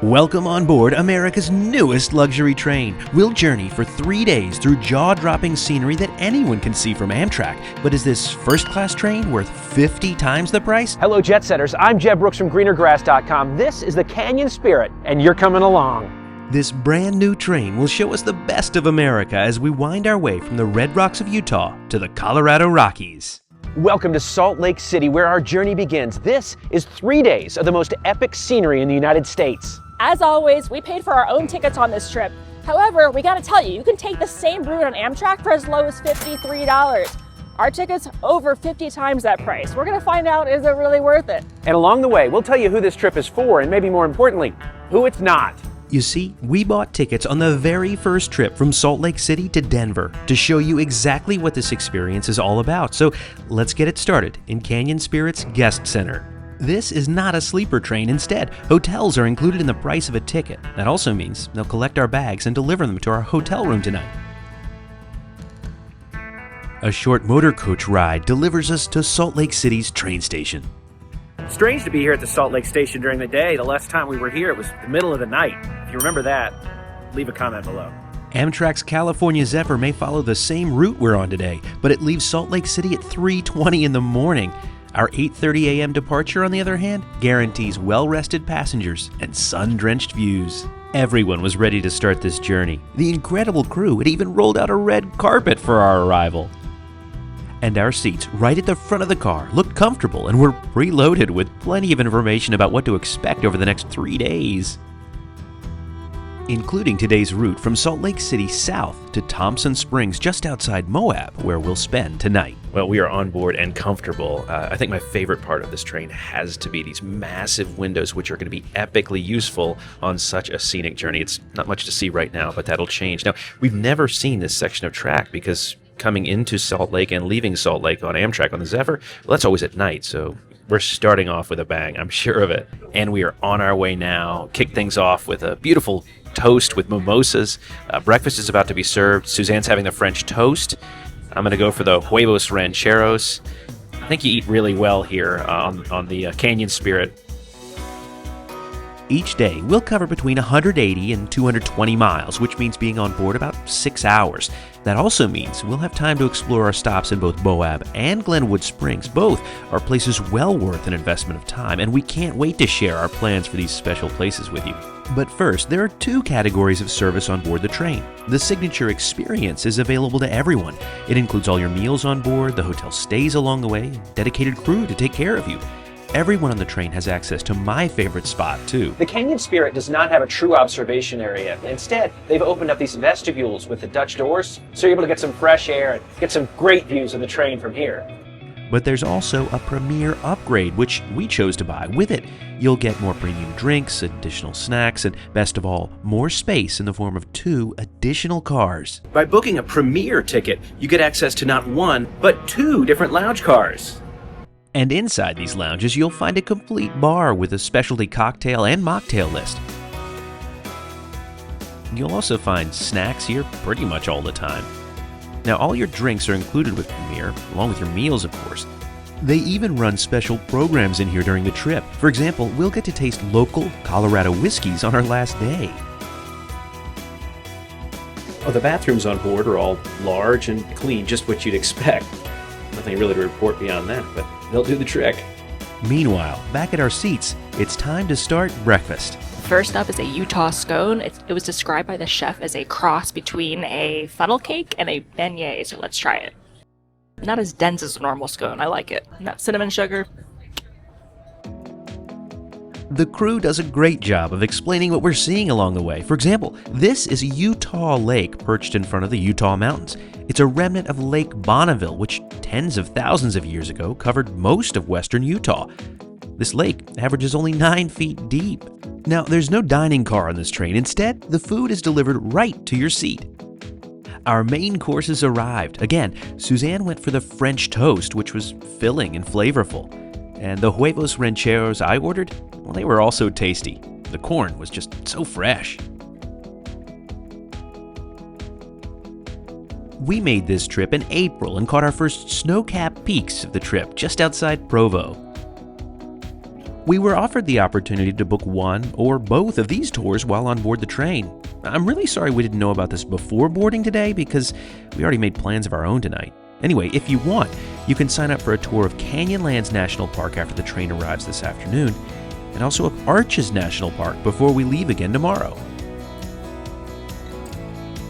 Welcome on board America's newest luxury train. We'll journey for 3 days through jaw-dropping scenery that anyone can see from Amtrak. But is this first-class train worth 50 times the price? Hello, Jet Setters. I'm Jeb Brooks from greenergrass.com. This is the Canyon Spirit, and you're coming along. This brand new train will show us the best of America as we wind our way from the Red Rocks of Utah to the Colorado Rockies. Welcome to Salt Lake City, where our journey begins. This is 3 days of the most epic scenery in the United States. As always, we paid for our own tickets on this trip. However, we gotta tell you, you can take the same route on Amtrak for as low as $53. Our ticket's over 50 times that price. We're gonna find out, is it really worth it? And along the way, we'll tell you who this trip is for, and maybe more importantly, who it's not. You see, we bought tickets on the very first trip from Salt Lake City to Denver to show you exactly what this experience is all about. So let's get it started in Canyon Spirit's Guest Center. This is not a sleeper train. Instead, hotels are included in the price of a ticket. That also means they'll collect our bags and deliver them to our hotel room tonight. A short motor coach ride delivers us to Salt Lake City's train station. Strange to be here at the Salt Lake Station during the day. The last time we were here, it was the middle of the night. If you remember that, leave a comment below. Amtrak's California Zephyr may follow the same route we're on today, but it leaves Salt Lake City at 3:20 in the morning. Our 8:30 a.m. departure, on the other hand, guarantees well-rested passengers and sun-drenched views. Everyone was ready to start this journey. The incredible crew had even rolled out a red carpet for our arrival. And our seats right at the front of the car looked comfortable and were preloaded with plenty of information about what to expect over the next 3 days, including today's route from Salt Lake City south to Thompson Springs just outside Moab, where we'll spend tonight. Well, we are on board and comfortable. I think my favorite part of this train has to be these massive windows, which are going to be epically useful on such a scenic journey. It's not much to see right now, but that'll change. Now, we've never seen this section of track because coming into Salt Lake and leaving Salt Lake on Amtrak on the Zephyr, well, that's always at night, so we're starting off with a bang, I'm sure of it. And we are on our way now. Kick things off with a beautiful toast with mimosas. Breakfast is about to be served. Suzanne's having the French toast. I'm going to go for the huevos rancheros. I think you eat really well here on the Canyon Spirit. Each day, we'll cover between 180 and 220 miles, which means being on board about 6 hours. That also means we'll have time to explore our stops in both Moab and Glenwood Springs. Both are places well worth an investment of time, and we can't wait to share our plans for these special places with you. But first, there are 2 categories of service on board the train. The Signature Experience is available to everyone. It includes all your meals on board, the hotel stays along the way, and dedicated crew to take care of you. Everyone on the train has access to my favorite spot, too. The Canyon Spirit does not have a true observation area. Instead, they've opened up these vestibules with the Dutch doors, so you're able to get some fresh air and get some great views of the train from here. But there's also a Premier upgrade, which we chose to buy. With it, you'll get more premium drinks, additional snacks, and best of all, more space in the form of 2 additional cars. By booking a Premier ticket, you get access to not 1, but 2 different lounge cars. And inside these lounges, you'll find a complete bar with a specialty cocktail and mocktail list. You'll also find snacks here pretty much all the time. Now, all your drinks are included with Premier, along with your meals, of course. They even run special programs in here during the trip. For example, we'll get to taste local Colorado whiskeys on our last day. Oh, the bathrooms on board are all large and clean, just what you'd expect. Nothing really to report beyond that, but they'll do the trick. Meanwhile, back at our seats, it's time to start breakfast. First up is a Utah scone. It was described by the chef as a cross between a funnel cake and a beignet, so let's try it. Not as dense as a normal scone, I like it. Not cinnamon sugar. The crew does a great job of explaining what we're seeing along the way. For example, this is Utah Lake perched in front of the Utah Mountains. It's a remnant of Lake Bonneville, which tens of thousands of years ago covered most of western Utah. This lake averages only 9 feet deep. Now, there's no dining car on this train. Instead, the food is delivered right to your seat. Our main courses arrived. Again, Suzanne went for the French toast, which was filling and flavorful. And the huevos rancheros I ordered, well, they were also tasty. The corn was just so fresh. We made this trip in April and caught our first snow-capped peaks of the trip just outside Provo. We were offered the opportunity to book one or both of these tours while on board the train. I'm really sorry we didn't know about this before boarding today because we already made plans of our own tonight. Anyway, if you want, you can sign up for a tour of Canyonlands National Park after the train arrives this afternoon, and also of Arches National Park before we leave again tomorrow.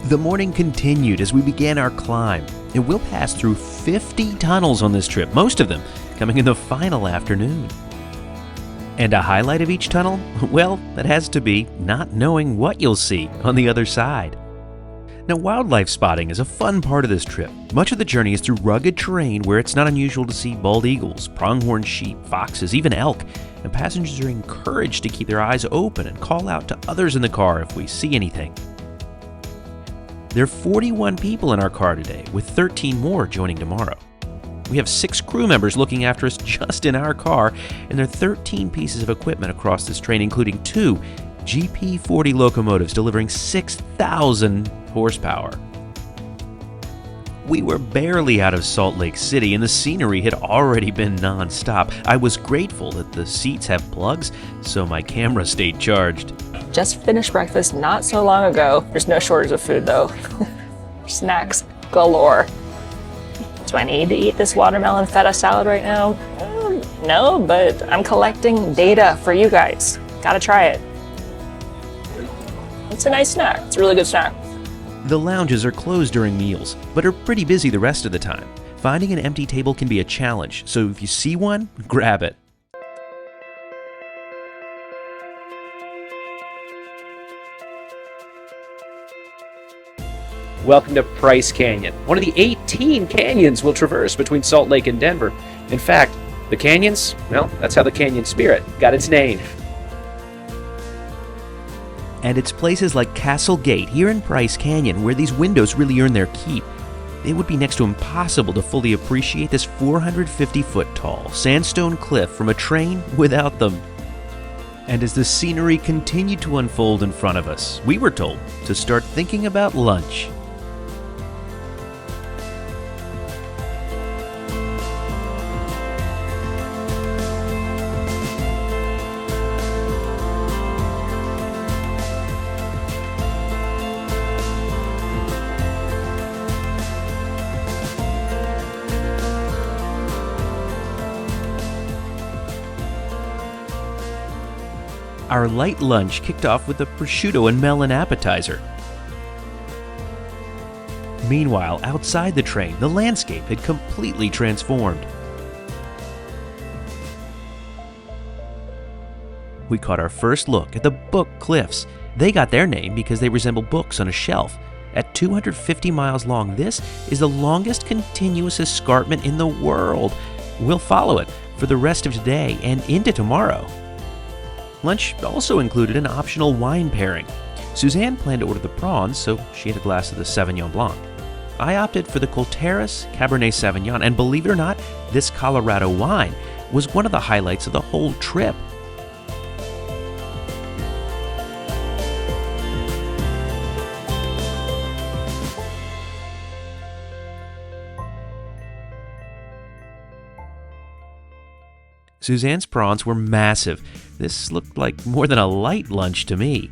The morning continued as we began our climb, and we'll pass through 50 tunnels on this trip, most of them coming in the final afternoon. And a highlight of each tunnel? Well, it has to be not knowing what you'll see on the other side. Now, wildlife spotting is a fun part of this trip. Much of the journey is through rugged terrain where it's not unusual to see bald eagles, pronghorn sheep, foxes, even elk, and passengers are encouraged to keep their eyes open and call out to others in the car if we see anything. There are 41 people in our car today, with 13 more joining tomorrow. We have 6 crew members looking after us just in our car, and there are 13 pieces of equipment across this train, including 2 GP40 locomotives delivering 6,000 horsepower. We were barely out of Salt Lake City, and the scenery had already been non-stop. I was grateful that the seats have plugs, so my camera stayed charged. Just finished breakfast not so long ago. There's no shortage of food though. Snacks galore. Do I need to eat this watermelon feta salad right now? No, but I'm collecting data for you guys. Gotta try it. It's a nice snack. It's a really good snack. The lounges are closed during meals, but are pretty busy the rest of the time. Finding an empty table can be a challenge, so if you see one, grab it. Welcome to Price Canyon, one of the 18 canyons we'll traverse between Salt Lake and Denver. In fact, the canyons, well, that's how the canyon spirit got its name. And it's places like Castle Gate here in Price Canyon where these windows really earn their keep. It would be next to impossible to fully appreciate this 450-foot tall sandstone cliff from a train without them. And as the scenery continued to unfold in front of us, we were told to start thinking about lunch. Our light lunch kicked off with a prosciutto and melon appetizer. Meanwhile, outside the train, the landscape had completely transformed. We caught our first look at the Book Cliffs. They got their name because they resemble books on a shelf. At 250 miles long, this is the longest continuous escarpment in the world. We'll follow it for the rest of today and into tomorrow. Lunch also included an optional wine pairing. Suzanne planned to order the prawns, so she had a glass of the Sauvignon Blanc. I opted for the Colteras Cabernet Sauvignon, and believe it or not, this Colorado wine was one of the highlights of the whole trip. Suzanne's prawns were massive. This looked like more than a light lunch to me.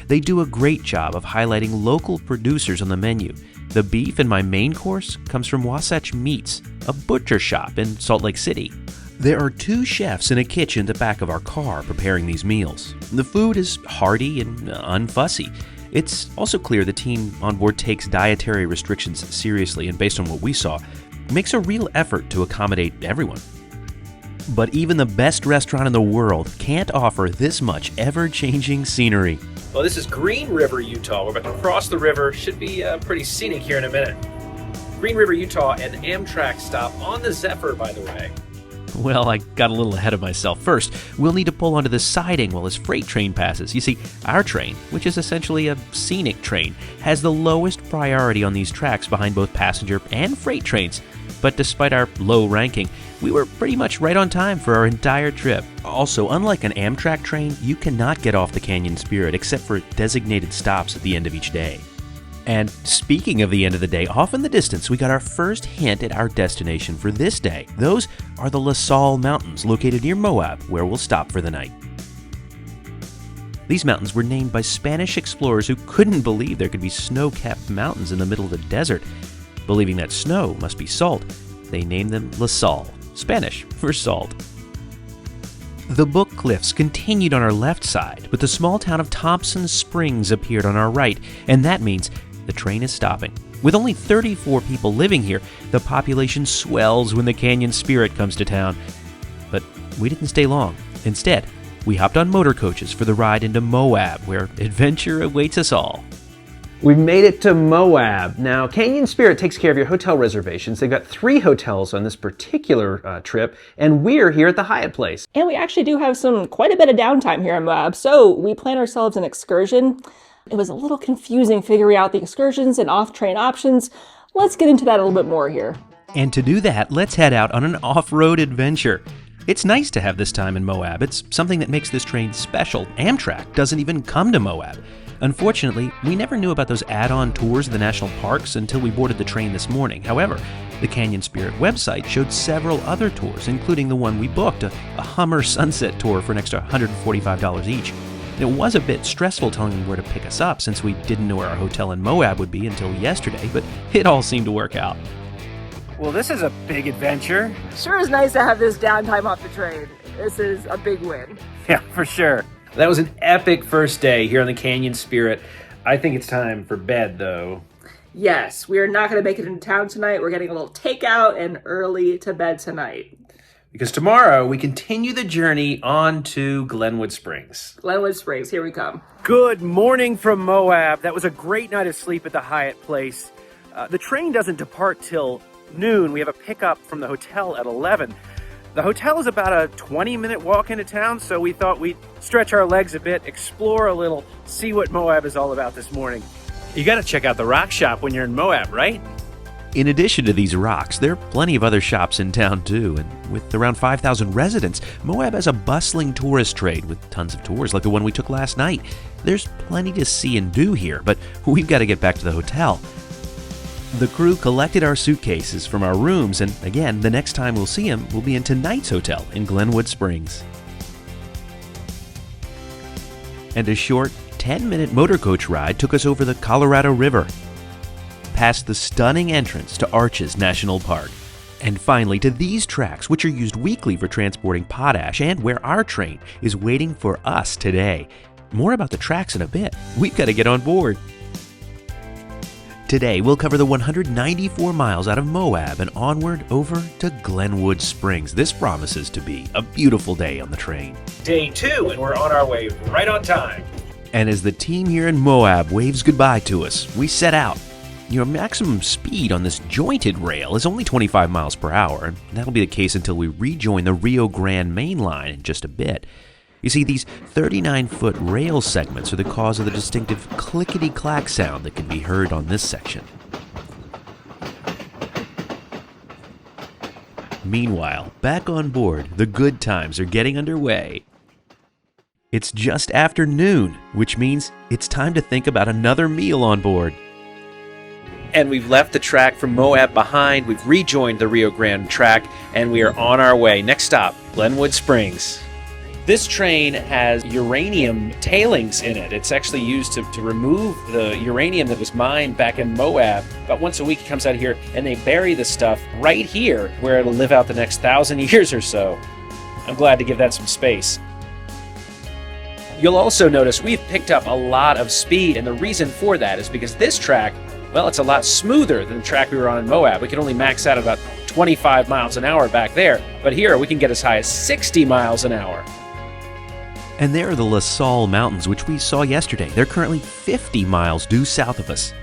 They do a great job of highlighting local producers on the menu. The beef in my main course comes from Wasatch Meats, a butcher shop in Salt Lake City. There are 2 chefs in a kitchen at the back of our car preparing these meals. The food is hearty and unfussy. It's also clear the team on board takes dietary restrictions seriously, and based on what we saw, makes a real effort to accommodate everyone. But even the best restaurant in the world can't offer this much ever-changing scenery. Well, this is Green River, Utah. We're about to cross the river. Should be pretty scenic here in a minute. Green River, Utah, an Amtrak stop on the Zephyr, by the way. Well, I got a little ahead of myself. First, we'll need to pull onto the siding while this freight train passes. You see, our train, which is essentially a scenic train, has the lowest priority on these tracks behind both passenger and freight trains. But despite our low ranking, we were pretty much right on time for our entire trip. Also, unlike an Amtrak train, you cannot get off the Canyon Spirit except for designated stops at the end of each day. And speaking of the end of the day, off in the distance, we got our first hint at our destination for this day. Those are the La Salle Mountains, located near Moab, where we'll stop for the night. These mountains were named by Spanish explorers who couldn't believe there could be snow-capped mountains in the middle of the desert. Believing that snow must be salt, they named them La Salle, Spanish for salt. The Book Cliffs continued on our left side, but the small town of Thompson Springs appeared on our right, and that means the train is stopping. With only 34 people living here, the population swells when the Canyon Spirit comes to town. But we didn't stay long. Instead, we hopped on motor coaches for the ride into Moab, where adventure awaits us all. We've made it to Moab. Now, Canyon Spirit takes care of your hotel reservations. They've got 3 hotels on this particular trip, and we're here at the Hyatt Place. And we actually do have quite a bit of downtime here in Moab, so we plan ourselves an excursion. It was a little confusing figuring out the excursions and off-train options. Let's get into that a little bit more here. And to do that, let's head out on an off-road adventure. It's nice to have this time in Moab. It's something that makes this train special. Amtrak doesn't even come to Moab. Unfortunately, we never knew about those add-on tours of the national parks until we boarded the train this morning. However, the Canyon Spirit website showed several other tours, including the one we booked, a Hummer Sunset tour for an extra $145 each. It was a bit stressful telling them where to pick us up since we didn't know where our hotel in Moab would be until yesterday, but it all seemed to work out. Well, this is a big adventure. Sure is nice to have this downtime off the train. This is a big win. Yeah, for sure. That was an epic first day here on the Canyon Spirit. I think it's time for bed, though. Yes, we are not going to make it into town tonight. We're getting a little takeout and early to bed tonight. Because tomorrow we continue the journey on to Glenwood Springs. Glenwood Springs, here we come. Good morning from Moab. That was a great night of sleep at the Hyatt Place. The train doesn't depart till noon. We have a pickup from the hotel at 11. The hotel is about a 20-minute walk into town, so we thought we'd stretch our legs a bit, explore a little, see what Moab is all about this morning. You got to check out the rock shop when you're in Moab, right? In addition to these rocks, there are plenty of other shops in town too, and with around 5,000 residents, Moab has a bustling tourist trade with tons of tours like the one we took last night. There's plenty to see and do here, but we've got to get back to the hotel. The crew collected our suitcases from our rooms, and again, the next time we'll see them will be in tonight's hotel in Glenwood Springs. And a short 10-minute motor coach ride took us over the Colorado River, past the stunning entrance to Arches National Park, and finally to these tracks, which are used weekly for transporting potash and where our train is waiting for us today. More about the tracks in a bit. We've got to get on board. Today, we'll cover the 194 miles out of Moab and onward over to Glenwood Springs. This promises to be a beautiful day on the train. Day 2, and we're on our way right on time. And as the team here in Moab waves goodbye to us, we set out. Your maximum speed on this jointed rail is only 25 miles per hour, and that'll be the case until we rejoin the Rio Grande main line in just a bit. You see, these 39-foot rail segments are the cause of the distinctive clickety-clack sound that can be heard on this section. Meanwhile, back on board, the good times are getting underway. It's just after noon, which means it's time to think about another meal on board. And we've left the track from Moab behind. We've rejoined the Rio Grande track, and we are on our way. Next stop, Glenwood Springs. This train has uranium tailings in it. It's actually used to remove the uranium that was mined back in Moab. About once a week it comes out here and they bury the stuff right here where it'll live out the next 1,000 years or so. I'm glad to give that some space. You'll also notice we've picked up a lot of speed, and the reason for that is because this track, well, it's a lot smoother than the track we were on in Moab. We could only max out about 25 miles an hour back there, but here we can get as high as 60 miles an hour. And there are the La Salle Mountains, which we saw yesterday. They're currently 50 miles due south of us.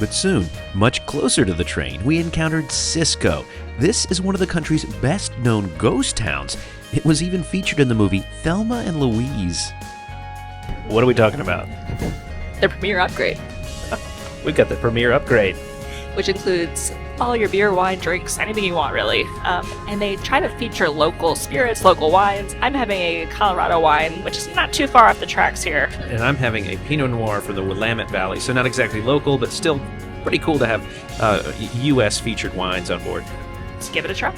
But soon, much closer to the train, we encountered Cisco. This is one of the country's best-known ghost towns. It was even featured in the movie Thelma and Louise. What are we talking about? The premier upgrade. We've got the premier upgrade. which includes all your beer, wine, drinks, anything you want really. And they try to feature local spirits, local wines. I'm having a Colorado wine, which is not too far off the tracks here. And I'm having a Pinot Noir from the Willamette Valley, so not exactly local, but still pretty cool to have U.S. featured wines on board. Let's give it a try.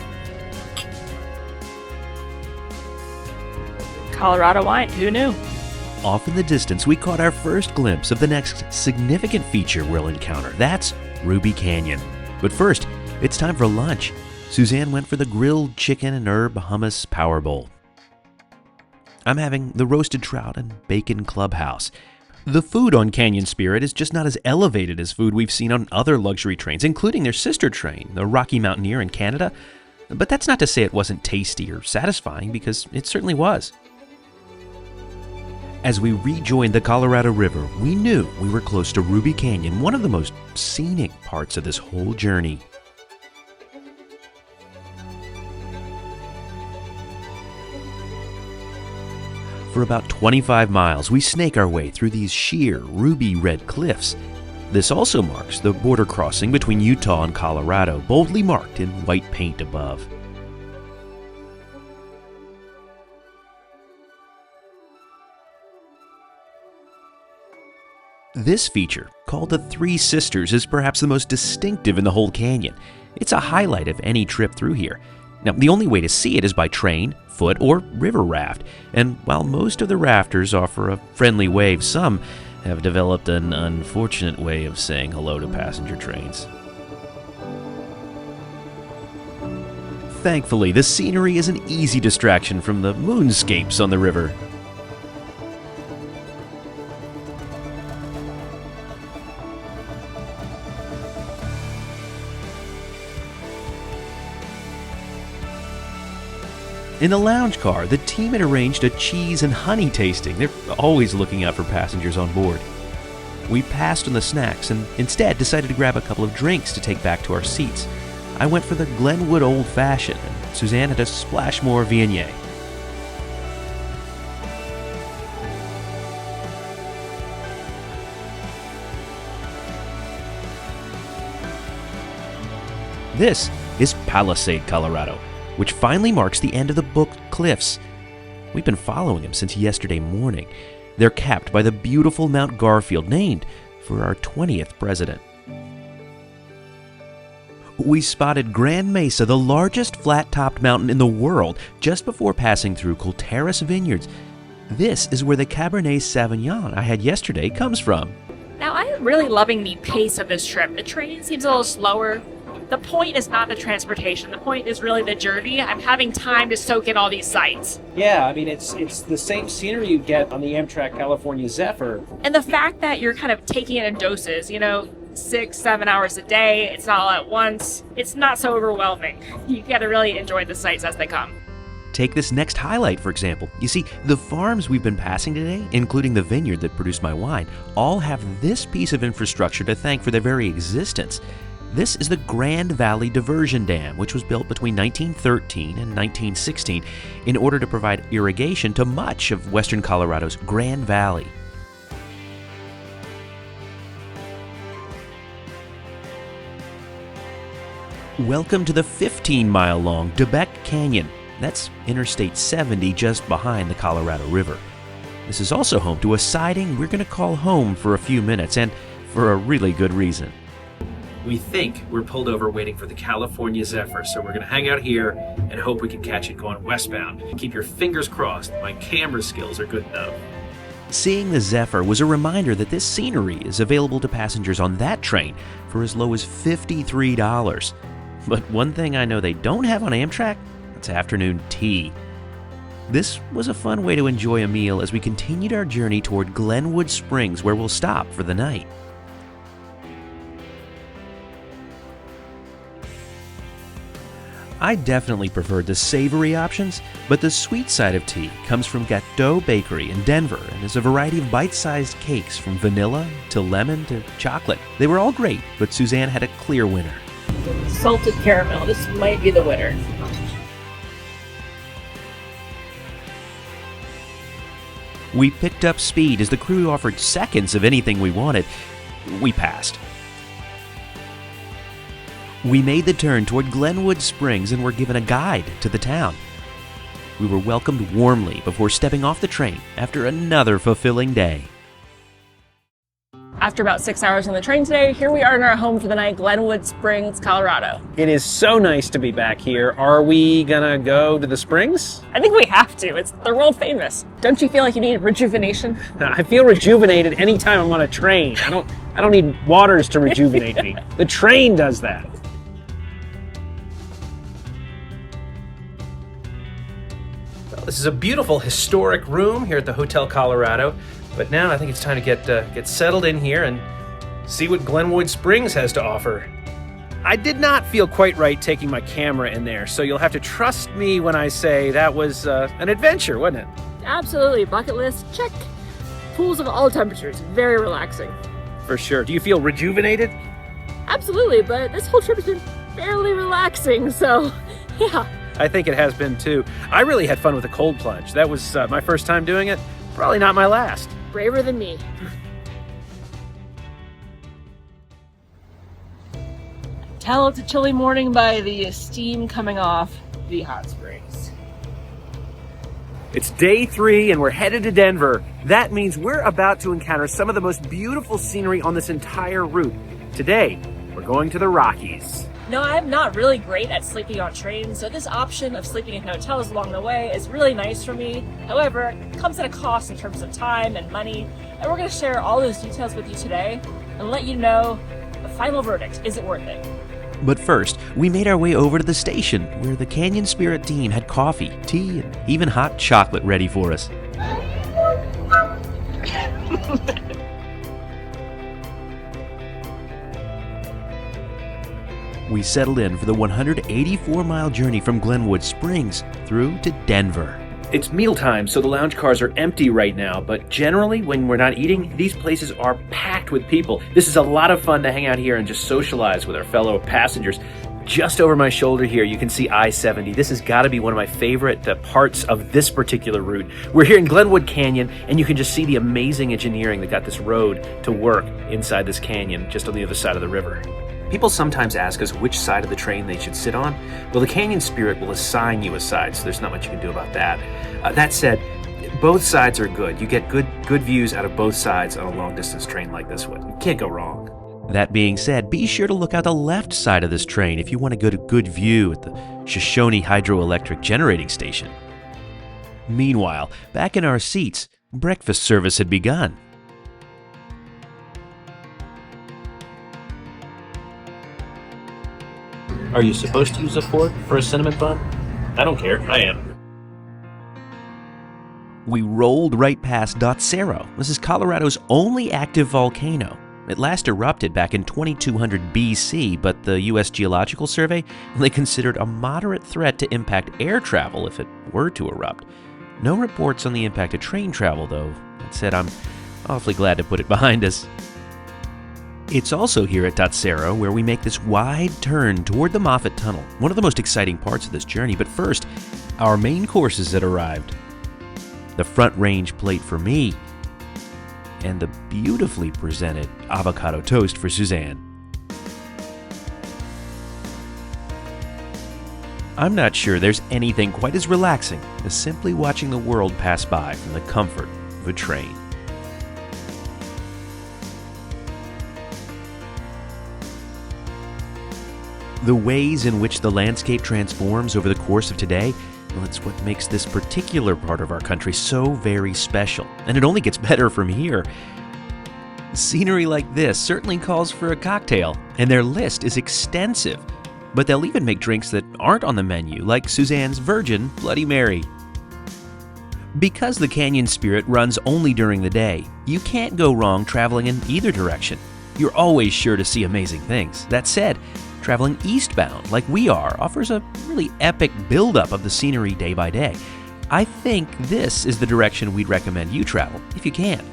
Colorado wine, who knew? Off in the distance, we caught our first glimpse of the next significant feature we'll encounter. That's Ruby Canyon. But first, it's time for lunch. Suzanne went for the grilled chicken and herb hummus power bowl. I'm having the roasted trout and bacon clubhouse. The food on Canyon Spirit is just not as elevated as food we've seen on other luxury trains, including their sister train, the Rocky Mountaineer in Canada. But that's not to say it wasn't tasty or satisfying, because it certainly was. As we rejoined the Colorado River, we knew we were close to Ruby Canyon, one of the most scenic parts of this whole journey. For about 25 miles, we snake our way through these sheer, ruby-red cliffs. This also marks the border crossing between Utah and Colorado, boldly marked in white paint above. This feature, called the Three Sisters, is perhaps the most distinctive in the whole canyon. It's a highlight of any trip through here. Now, the only way to see it is by train, foot, or river raft, and while most of the rafters offer a friendly wave, some have developed an unfortunate way of saying hello to passenger trains. Thankfully, the scenery is an easy distraction from the moonscapes on the river. In the lounge car, the team had arranged a cheese and honey tasting. They're always looking out for passengers on board. We passed on the snacks and instead decided to grab a couple of drinks to take back to our seats. I went for the Glenwood Old Fashioned, and Suzanne had a splash more Viognier. This is Palisade, Colorado, which finally marks the end of the booked cliffs. We've been following them since yesterday morning. They're capped by the beautiful Mount Garfield, named for our 20th president. We spotted Grand Mesa, the largest flat-topped mountain in the world, just before passing through Colteris Vineyards. This is where the Cabernet Sauvignon I had yesterday comes from. Now, I am really loving the pace of this trip. The train seems a little slower. The point is not the transportation. The point is really the journey. I'm having time to soak in all these sights. Yeah, I mean, it's the same scenery you get on the Amtrak California Zephyr. And the fact that you're kind of taking it in doses, 6-7 hours a day, it's not all at once, it's not so overwhelming. You gotta really enjoy the sights as they come. Take this next highlight, for example. You see, the farms we've been passing today, including the vineyard that produced my wine, all have this piece of infrastructure to thank for their very existence. This is the Grand Valley Diversion Dam, which was built between 1913 and 1916 in order to provide irrigation to much of western Colorado's Grand Valley. Welcome to the 15-mile-long Debec Canyon. That's Interstate 70 just behind the Colorado River. This is also home to a siding we're going to call home for a few minutes, and for a really good reason. We think we're pulled over waiting for the California Zephyr, so we're going to hang out here and hope we can catch it going westbound. Keep your fingers crossed. My camera skills are good enough. Seeing the Zephyr was a reminder that this scenery is available to passengers on that train for as low as $53. But one thing I know they don't have on Amtrak, that's afternoon tea. This was a fun way to enjoy a meal as we continued our journey toward Glenwood Springs, where we'll stop for the night. I definitely preferred the savory options, but the sweet side of tea comes from Gâteau Bakery in Denver and is a variety of bite-sized cakes from vanilla to lemon to chocolate. They were all great, but Suzanne had a clear winner. Salted caramel, this might be the winner. We picked up speed as the crew offered seconds of anything we wanted. We passed. We made the turn toward Glenwood Springs and were given a guide to the town. We were welcomed warmly before stepping off the train after another fulfilling day. After about 6 hours on the train today, here we are in our home for the night, Glenwood Springs, Colorado. It is so nice to be back here. Are we gonna go to the springs? I think we have to. They're world famous. Don't you feel like you need rejuvenation? I feel rejuvenated anytime I'm on a train. I don't need waters to rejuvenate me. The train does that. Well, this is a beautiful historic room here at the Hotel Colorado. But now I think it's time to get settled in here and see what Glenwood Springs has to offer. I did not feel quite right taking my camera in there, so you'll have to trust me when I say that was an adventure, wasn't it? Absolutely. Bucket list, check. Pools of all temperatures, very relaxing. For sure. Do you feel rejuvenated? Absolutely, but this whole trip has been fairly relaxing, so yeah. I think it has been too. I really had fun with the cold plunge. That was my first time doing it. Probably not my last. Braver than me. Tell it's a chilly morning by the steam coming off the hot springs. It's day 3 and we're headed to Denver. That means we're about to encounter some of the most beautiful scenery on this entire route. Today, we're going to the Rockies. No, I'm not really great at sleeping on trains, so this option of sleeping in hotels along the way is really nice for me. However, it comes at a cost in terms of time and money, and we're going to share all those details with you today and let you know the final verdict. Is it worth it? But first, we made our way over to the station where the Canyon Spirit team had coffee, tea, and even hot chocolate ready for us. We settled in for the 184-mile journey from Glenwood Springs through to Denver. It's mealtime, so the lounge cars are empty right now, but generally when we're not eating, these places are packed with people. This is a lot of fun to hang out here and just socialize with our fellow passengers. Just over my shoulder here, you can see I-70. This has got to be one of my favorite parts of this particular route. We're here in Glenwood Canyon, and you can just see the amazing engineering that got this road to work inside this canyon, just on the other side of the river. People sometimes ask us which side of the train they should sit on. Well, the Canyon Spirit will assign you a side, so there's not much you can do about that. That said, both sides are good. You get good views out of both sides on a long-distance train like this one. You can't go wrong. That being said, be sure to look out the left side of this train if you want to get a good view at the Shoshone Hydroelectric Generating Station. Meanwhile, back in our seats, breakfast service had begun. Are you supposed to use a fork for a cinnamon bun? I don't care. I am. We rolled right past Dotsero. This is Colorado's only active volcano. It last erupted back in 2200 BC, but the U.S. Geological Survey, they considered a moderate threat to impact air travel if it were to erupt. No reports on the impact of train travel, though. That said, I'm awfully glad to put it behind us. It's also here at Dotsero where we make this wide turn toward the Moffat Tunnel, one of the most exciting parts of this journey. But first, our main courses had arrived. The Front Range plate for me, and the beautifully presented avocado toast for Suzanne. I'm not sure there's anything quite as relaxing as simply watching the world pass by from the comfort of a train. The ways in which the landscape transforms over the course of today, well, it's what makes this particular part of our country so very special, and it only gets better from here. Scenery like this certainly calls for a cocktail, and their list is extensive, but they'll even make drinks that aren't on the menu, like Suzanne's Virgin Bloody Mary. Because the Canyon Spirit runs only during the day, you can't go wrong traveling in either direction. You're always sure to see amazing things. That said, traveling eastbound, like we are, offers a really epic buildup of the scenery day by day. I think this is the direction we'd recommend you travel, if you can.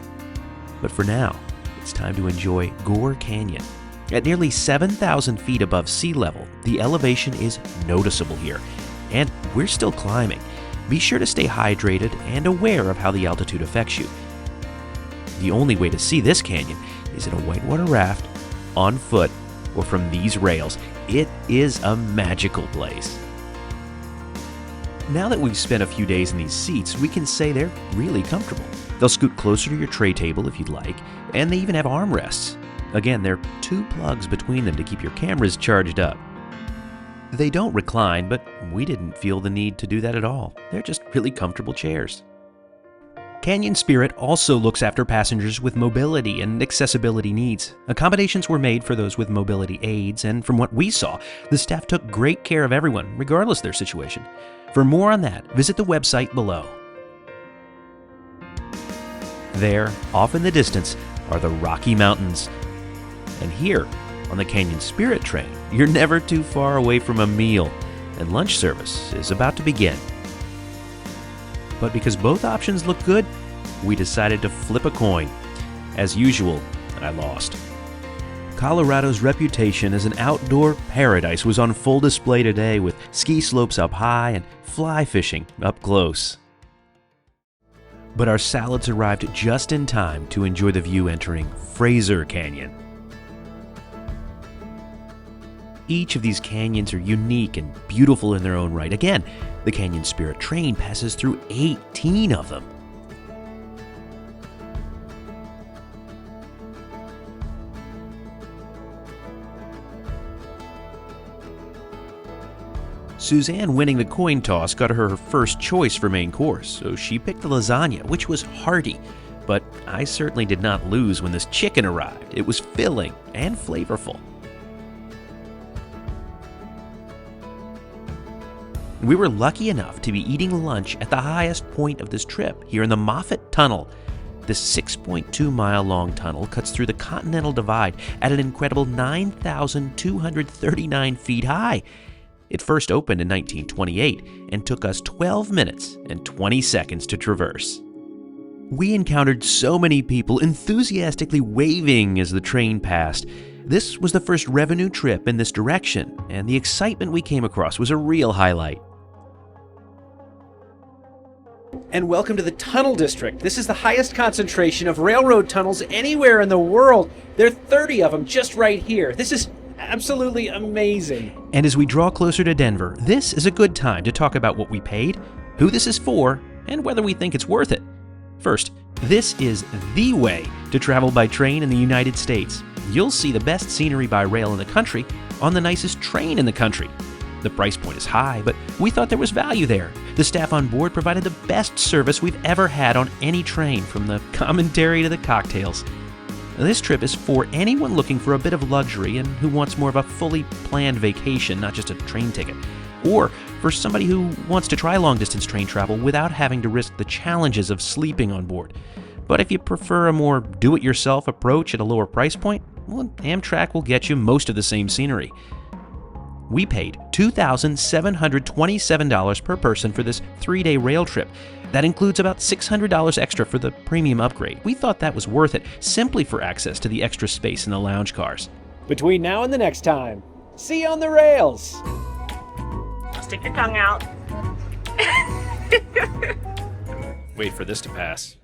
But for now, it's time to enjoy Gore Canyon. At nearly 7,000 feet above sea level, the elevation is noticeable here, and we're still climbing. Be sure to stay hydrated and aware of how the altitude affects you. The only way to see this canyon is in a whitewater raft, on foot, or from these rails, it is a magical place. Now that we've spent a few days in these seats, we can say they're really comfortable. They'll scoot closer to your tray table if you'd like, and they even have armrests. Again, there are 2 plugs between them to keep your cameras charged up. They don't recline, but we didn't feel the need to do that at all. They're just really comfortable chairs. Canyon Spirit also looks after passengers with mobility and accessibility needs. Accommodations were made for those with mobility aids, and from what we saw, the staff took great care of everyone, regardless of their situation. For more on that, visit the website below. There, off in the distance, are the Rocky Mountains. And here, on the Canyon Spirit train, you're never too far away from a meal, and lunch service is about to begin. But because both options look good, we decided to flip a coin. As usual, I lost. Colorado's reputation as an outdoor paradise was on full display today, with ski slopes up high and fly fishing up close. But our salads arrived just in time to enjoy the view entering Fraser Canyon. Each of these canyons are unique and beautiful in their own right. Again, the Canyon Spirit train passes through 18 of them. Suzanne winning the coin toss got her first choice for main course, so she picked the lasagna, which was hearty. But I certainly did not lose when this chicken arrived. It was filling and flavorful. We were lucky enough to be eating lunch at the highest point of this trip, here in the Moffat Tunnel. This 6.2-mile-long tunnel cuts through the Continental Divide at an incredible 9,239 feet high. It first opened in 1928 and took us 12 minutes and 20 seconds to traverse. We encountered so many people enthusiastically waving as the train passed. This was the first revenue trip in this direction, and the excitement we came across was a real highlight. And welcome to the Tunnel District. This is the highest concentration of railroad tunnels anywhere in the world. There are 30 of them just right here. This is absolutely amazing. And as we draw closer to Denver, this is a good time to talk about what we paid, who this is for, and whether we think it's worth it. First, this is the way to travel by train in the United States. You'll see the best scenery by rail in the country on the nicest train in the country. The price point is high, but we thought there was value there. The staff on board provided the best service we've ever had on any train, from the commentary to the cocktails. This trip is for anyone looking for a bit of luxury and who wants more of a fully planned vacation, not just a train ticket. Or for somebody who wants to try long-distance train travel without having to risk the challenges of sleeping on board. But if you prefer a more do-it-yourself approach at a lower price point, well, Amtrak will get you most of the same scenery. We paid $2,727 per person for this 3-day rail trip. That includes about $600 extra for the premium upgrade. We thought that was worth it, simply for access to the extra space in the lounge cars. Between now and the next time, see you on the rails. Stick your tongue out. Wait for this to pass.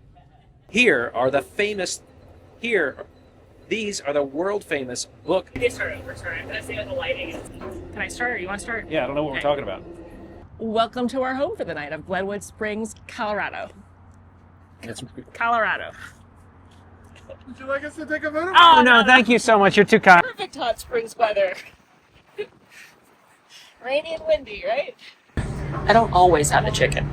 These are the world famous book. We're starting. I'm gonna say what the lighting is. Can I start, or you want to start? Yeah, I don't know what we're talking about. Welcome to our home for the night of Glenwood Springs, Colorado. Colorado. Would you like us to take a photo? Oh, no, thank you so much. You're too kind. Perfect hot springs weather. Rainy and windy, right? I don't always have the chicken.